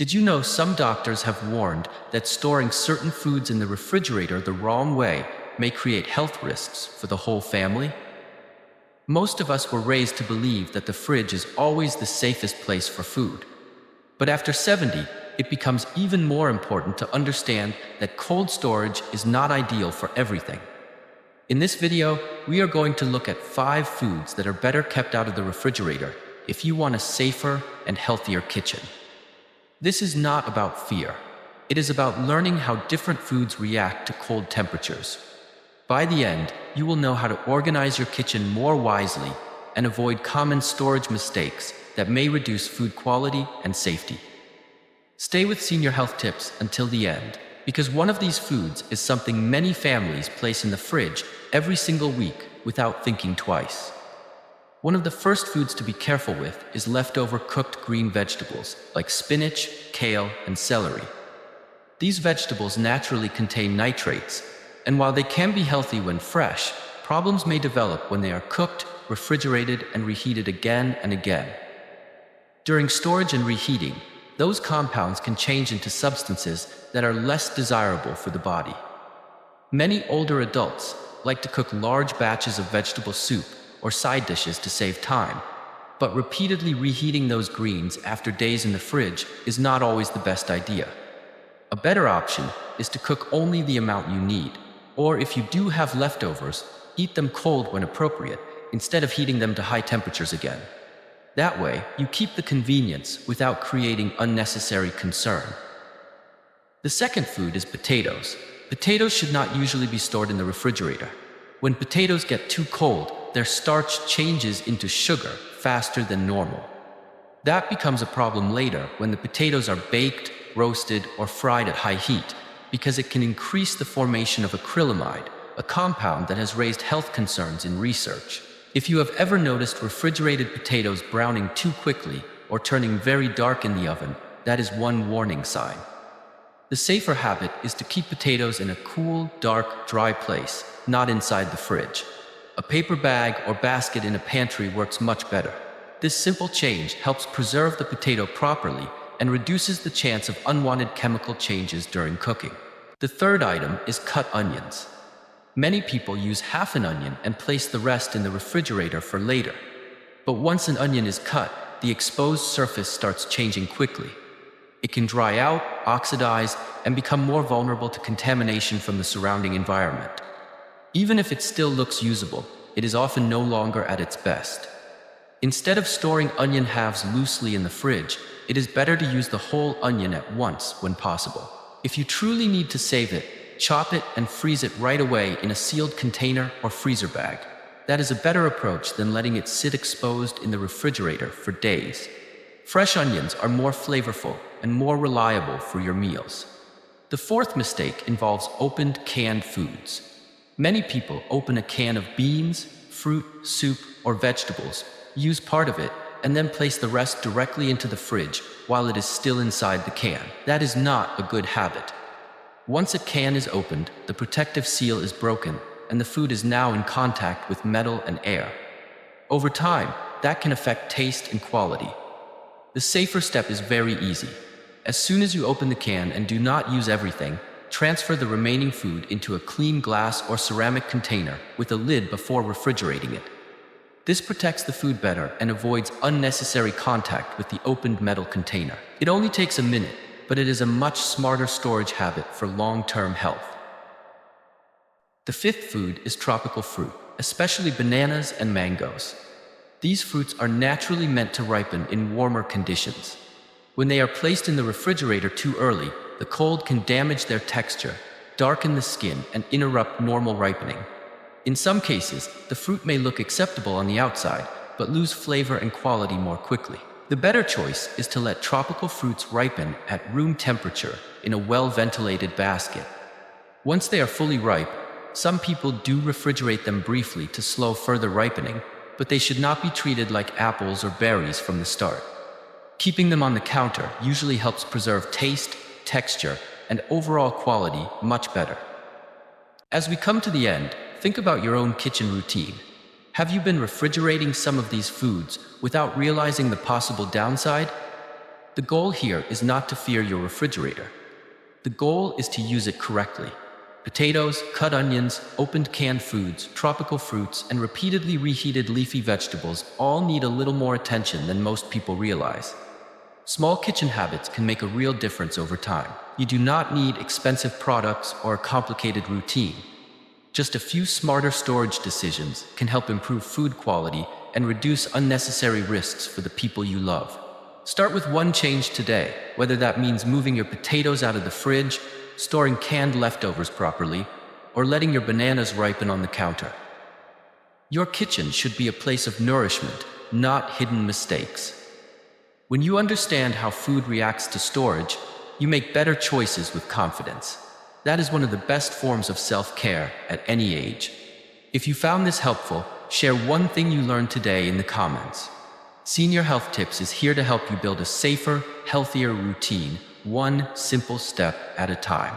Did you know some doctors have warned that storing certain foods in the refrigerator the wrong way may create health risks for the whole family? Most of us were raised to believe that the fridge is always the safest place for food. But after 70, it becomes even more important to understand that cold storage is not ideal for everything. In this video, we are going to look at 5 foods that are better kept out of the refrigerator if you want a safer and healthier kitchen. This is not about fear. It is about learning how different foods react to cold temperatures. By the end, you will know how to organize your kitchen more wisely and avoid common storage mistakes that may reduce food quality and safety. Stay with Senior Health Tips until the end, because one of these foods is something many families place in the fridge every single week without thinking twice. One of the first foods to be careful with is leftover cooked green vegetables like spinach, kale, and celery. These vegetables naturally contain nitrates, and while they can be healthy when fresh, problems may develop when they are cooked, refrigerated, and reheated again and again. During storage and reheating, those compounds can change into substances that are less desirable for the body. Many older adults like to cook large batches of vegetable soup or side dishes to save time, but repeatedly reheating those greens after days in the fridge is not always the best idea. A better option is to cook only the amount you need, or if you do have leftovers, eat them cold when appropriate, instead of heating them to high temperatures again. That way, you keep the convenience without creating unnecessary concern. The second food is potatoes. Potatoes should not usually be stored in the refrigerator. When potatoes get too cold, their starch changes into sugar faster than normal. That becomes a problem later when the potatoes are baked, roasted, or fried at high heat, because it can increase the formation of acrylamide, a compound that has raised health concerns in research. If you have ever noticed refrigerated potatoes browning too quickly or turning very dark in the oven, that is one warning sign. The safer habit is to keep potatoes in a cool, dark, dry place, not inside the fridge. A paper bag or basket in a pantry works much better. This simple change helps preserve the potato properly and reduces the chance of unwanted chemical changes during cooking. The third item is cut onions. Many people use half an onion and place the rest in the refrigerator for later. But once an onion is cut, the exposed surface starts changing quickly. It can dry out, oxidize, and become more vulnerable to contamination from the surrounding environment. Even if it still looks usable, it is often no longer at its best. Instead of storing onion halves loosely in the fridge, it is better to use the whole onion at once when possible. If you truly need to save it, chop it and freeze it right away in a sealed container or freezer bag. That is a better approach than letting it sit exposed in the refrigerator for days. Fresh onions are more flavorful and more reliable for your meals. The fourth mistake involves opened canned foods. Many people open a can of beans, fruit, soup, or vegetables, use part of it, and then place the rest directly into the fridge while it is still inside the can. That is not a good habit. Once a can is opened, the protective seal is broken, and the food is now in contact with metal and air. Over time, that can affect taste and quality. The safer step is very easy. As soon as you open the can and do not use everything, transfer the remaining food into a clean glass or ceramic container with a lid before refrigerating it. This protects the food better and avoids unnecessary contact with the opened metal container. It only takes a minute, but it is a much smarter storage habit for long-term health. The fifth food is tropical fruit, especially bananas and mangoes. These fruits are naturally meant to ripen in warmer conditions. When they are placed in the refrigerator too early, the cold can damage their texture, darken the skin, and interrupt normal ripening. In some cases, the fruit may look acceptable on the outside, but lose flavor and quality more quickly. The better choice is to let tropical fruits ripen at room temperature in a well-ventilated basket. Once they are fully ripe, some people do refrigerate them briefly to slow further ripening, but they should not be treated like apples or berries from the start. Keeping them on the counter usually helps preserve taste, texture, and overall quality much better. As we come to the end, think about your own kitchen routine. Have you been refrigerating some of these foods without realizing the possible downside? The goal here is not to fear your refrigerator. The goal is to use it correctly. Potatoes, cut onions, opened canned foods, tropical fruits, and repeatedly reheated leafy vegetables all need a little more attention than most people realize. Small kitchen habits can make a real difference over time. You do not need expensive products or a complicated routine. Just a few smarter storage decisions can help improve food quality and reduce unnecessary risks for the people you love. Start with one change today, whether that means moving your potatoes out of the fridge, storing canned leftovers properly, or letting your bananas ripen on the counter. Your kitchen should be a place of nourishment, not hidden mistakes. When you understand how food reacts to storage, you make better choices with confidence. That is one of the best forms of self-care at any age. If you found this helpful, share one thing you learned today in the comments. Senior Health Tips is here to help you build a safer, healthier routine, one simple step at a time.